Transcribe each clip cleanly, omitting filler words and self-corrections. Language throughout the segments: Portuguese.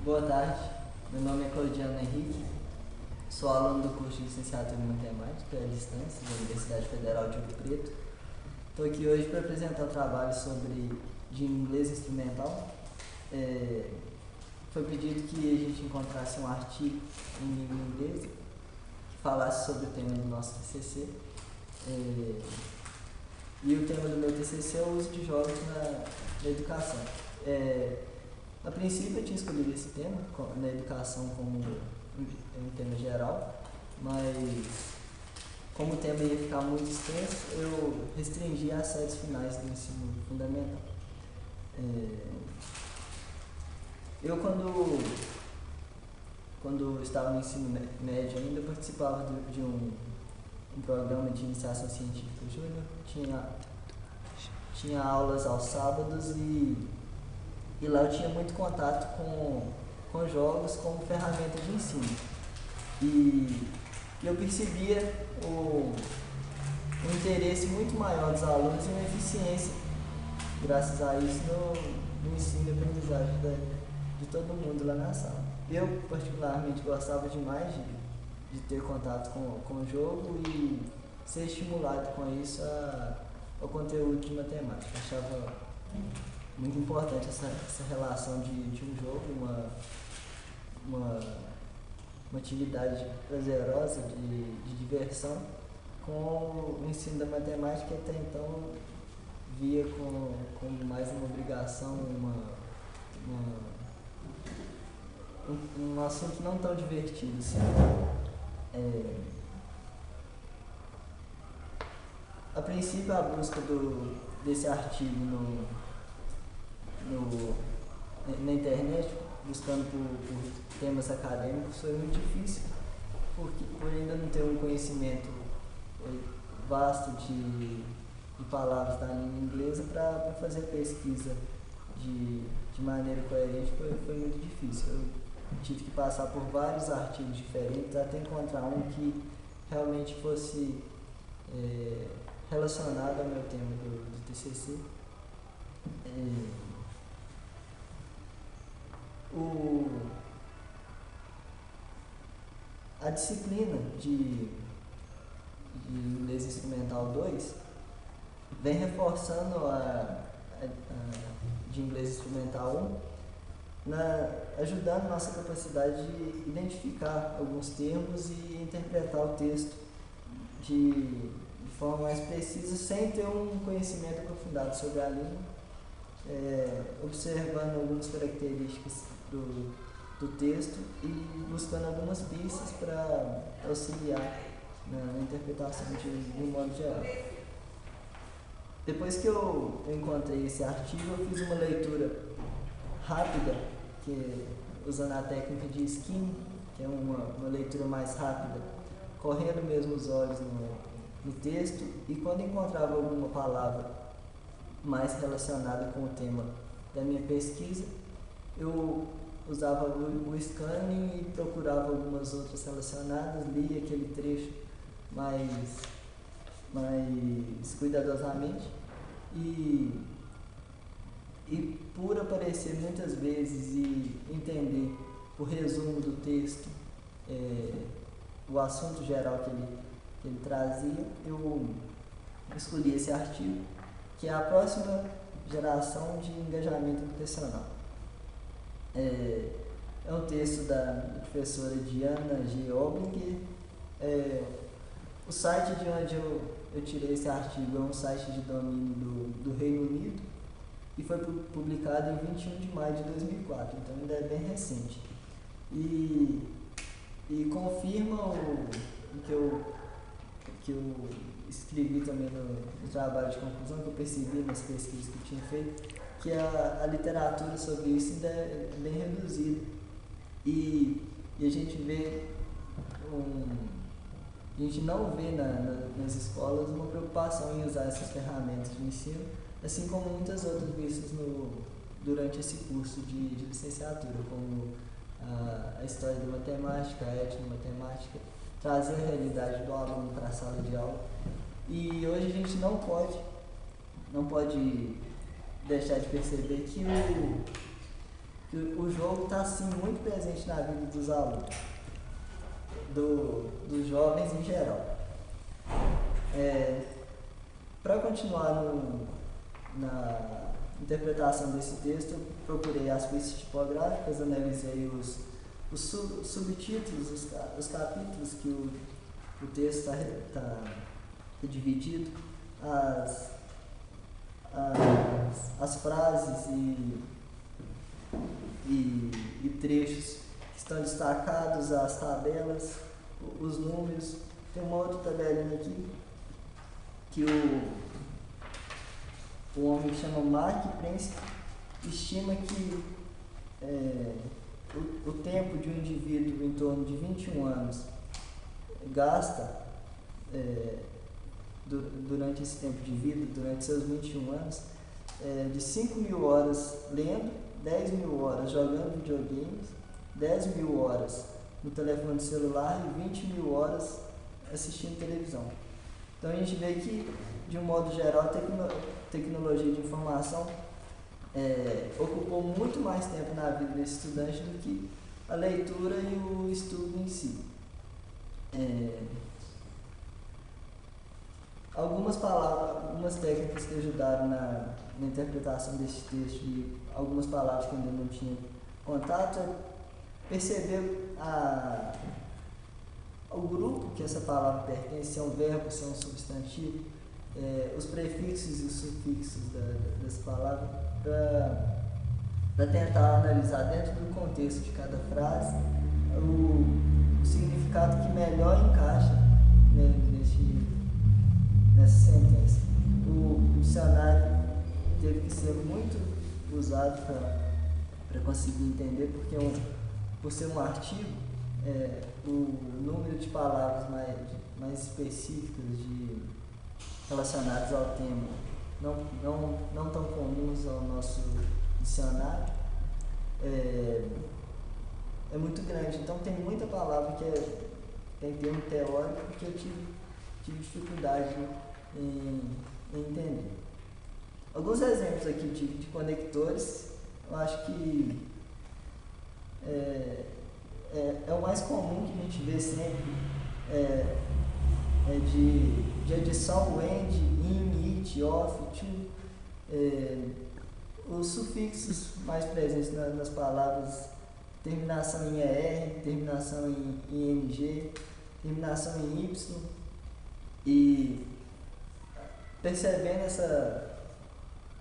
Boa tarde, meu nome é Claudiano Henrique, sou aluno do curso de Licenciatura em Matemática à distância da Universidade Federal de Ouro Preto. Estou aqui hoje para apresentar um trabalho de inglês instrumental. Foi pedido que a gente encontrasse um artigo em língua inglesa que falasse sobre o tema do nosso TCC. E o tema do meu TCC é o uso de jogos na educação. A princípio eu tinha escolhido esse tema, na educação, como um tema geral, mas como o tema ia ficar muito extenso, eu restringi as séries finais do ensino fundamental. Eu, quando estava no ensino médio ainda, participava de um programa de iniciação científica júnior. Tinha aulas aos sábados e lá eu tinha muito contato com jogos como ferramenta de ensino. E eu percebia um interesse muito maior dos alunos e uma eficiência, graças a isso, no ensino e aprendizagem de todo mundo lá na sala. Eu, particularmente, gostava demais de ter contato com o jogo e ser estimulado com isso ao conteúdo de matemática. Achava muito importante essa relação de um jogo, uma atividade prazerosa, de diversão, com o ensino da matemática, que até então via como mais uma obrigação, um assunto não tão divertido assim. A princípio, a busca desse artigo na internet, buscando por temas acadêmicos, foi muito difícil, porque por ainda não ter um conhecimento vasto de palavras da língua inglesa, para fazer pesquisa de maneira coerente foi muito difícil. Eu tive que passar por vários artigos diferentes até encontrar um que realmente fosse relacionado ao meu tema do TCC. A disciplina de inglês instrumental 2 vem reforçando a de inglês instrumental 1, ajudando nossa capacidade de identificar alguns termos e interpretar o texto de forma mais precisa, sem ter um conhecimento aprofundado sobre a língua, observando algumas características do texto e buscando algumas pistas para auxiliar na interpretação de um modo geral. Depois que eu encontrei esse artigo, eu fiz uma leitura rápida, usando a técnica de skim, que é uma leitura mais rápida, correndo mesmo os olhos no texto, e quando encontrava alguma palavra mais relacionada com o tema da minha pesquisa, eu usava o scanning e procurava algumas outras relacionadas, lia aquele trecho mais cuidadosamente, e por aparecer muitas vezes e entender o resumo do texto, o assunto geral que ele trazia, eu escolhi esse artigo, que é a próxima geração de engajamento educacional. É um texto da professora Diana G. Oblinger. O site de onde eu tirei esse artigo é um site de domínio do Reino Unido e foi publicado em 21 de maio de 2004, então ainda é bem recente. E confirma o que eu escrevi também no trabalho de conclusão, que eu percebi nas pesquisas que eu tinha feito, que a literatura sobre isso ainda é bem reduzida. E a gente não vê nas escolas uma preocupação em usar essas ferramentas de ensino, assim como muitas outras vistas durante esse curso de licenciatura, como a história da matemática, a etnomatemática, trazer a realidade do aluno para a sala de aula. E hoje a gente não pode deixar de perceber que que o jogo está assim muito presente na vida dos alunos, dos jovens em geral. Para continuar na interpretação desse texto, eu procurei as pistas tipográficas, analisei os subtítulos, os capítulos que o texto está dividido, as frases e trechos que estão destacados, as tabelas, os números. Tem uma outra tabelinha aqui que o homem que chama Mark Prensky estima que o tempo de um indivíduo em torno de 21 anos gasta durante esse tempo de vida, durante seus 21 anos, de 5.000 horas lendo, 10.000 horas jogando videogames, 10.000 horas no telefone celular e 20.000 horas assistindo televisão. Então a gente vê que, de um modo geral, a tecnologia de informação ocupou muito mais tempo na vida desse estudante do que a leitura e o estudo em si. Algumas palavras, algumas técnicas que ajudaram na interpretação desse texto e algumas palavras que eu ainda não tinha contato é perceber o grupo que essa palavra pertence, se é um verbo, se é um substantivo, os prefixos e os sufixos dessa palavra, para tentar analisar dentro do contexto de cada frase o significado que melhor encaixa nessa sentença. O dicionário teve que ser muito usado para conseguir entender, porque por ser um artigo, o número de palavras mais específicas relacionadas ao tema não tão comuns ao nosso dicionário é muito grande. Então tem muita palavra que tem termo teórico que eu tive dificuldade em entender. Alguns exemplos aqui de conectores, eu acho que é o mais comum que a gente vê sempre, de adição, end, in, it, off, to. Os sufixos mais presentes nas palavras, terminação em ER, terminação em ING, terminação em Y, e percebendo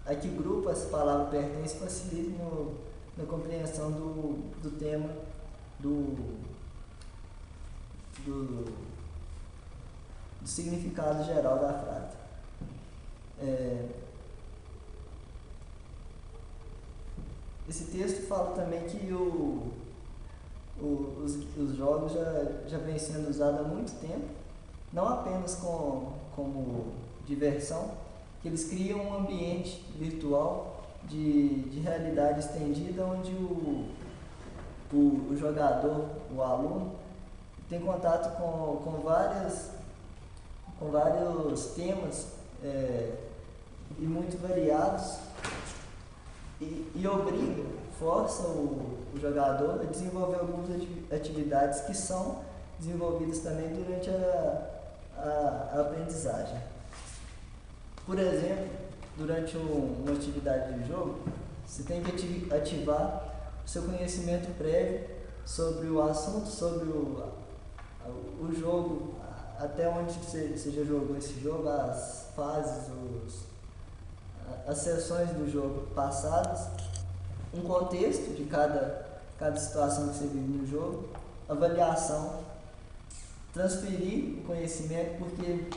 a que grupo essa palavra pertence, facilita na compreensão do tema do significado geral da frase. Esse texto fala também que os jogos já vêm sendo usados há muito tempo, não apenas como diversão, que eles criam um ambiente virtual de realidade estendida, onde o jogador, o aluno, tem contato com vários temas e muito variados, e obriga, força o jogador a desenvolver algumas atividades que são desenvolvidas também durante a aprendizagem. Por exemplo, durante uma atividade de jogo, você tem que ativar o seu conhecimento prévio sobre o assunto, sobre o jogo, até onde você já jogou esse jogo, as fases, as sessões do jogo passadas, um contexto de cada situação que você vive no jogo, avaliação, transferir o conhecimento, porque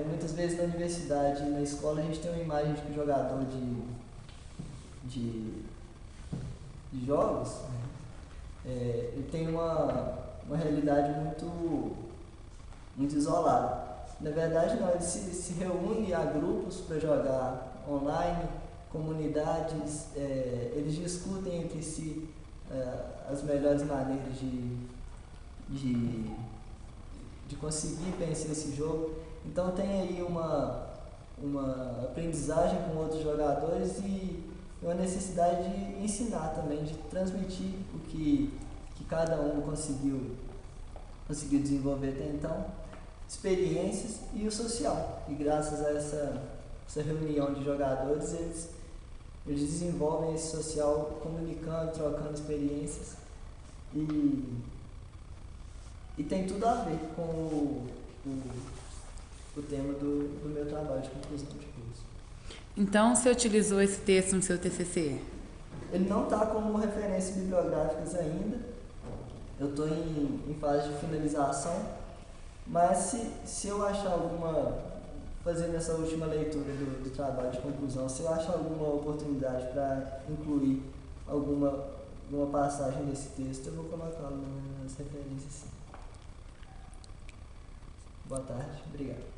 muitas vezes na universidade e na escola a gente tem uma imagem de que o jogador de jogos ele tem uma realidade muito isolada. Na verdade não, ele se reúne a grupos para jogar online, comunidades, eles discutem entre si as melhores maneiras de conseguir vencer esse jogo. Então tem aí uma aprendizagem com outros jogadores e e uma necessidade de ensinar também, de transmitir o que cada um conseguiu desenvolver até então, experiências e o social. E graças a essa reunião de jogadores, eles desenvolvem esse social comunicando, trocando experiências e tem tudo a ver com o tema do meu trabalho de conclusão de curso. Então, você utilizou esse texto no seu TCC? Ele não está como referências bibliográficas ainda, eu estou em fase de finalização, mas se eu achar fazendo essa última leitura do trabalho de conclusão, se eu achar alguma oportunidade para incluir alguma passagem desse texto, eu vou colocá-lo nas referências, sim. Boa tarde, obrigado.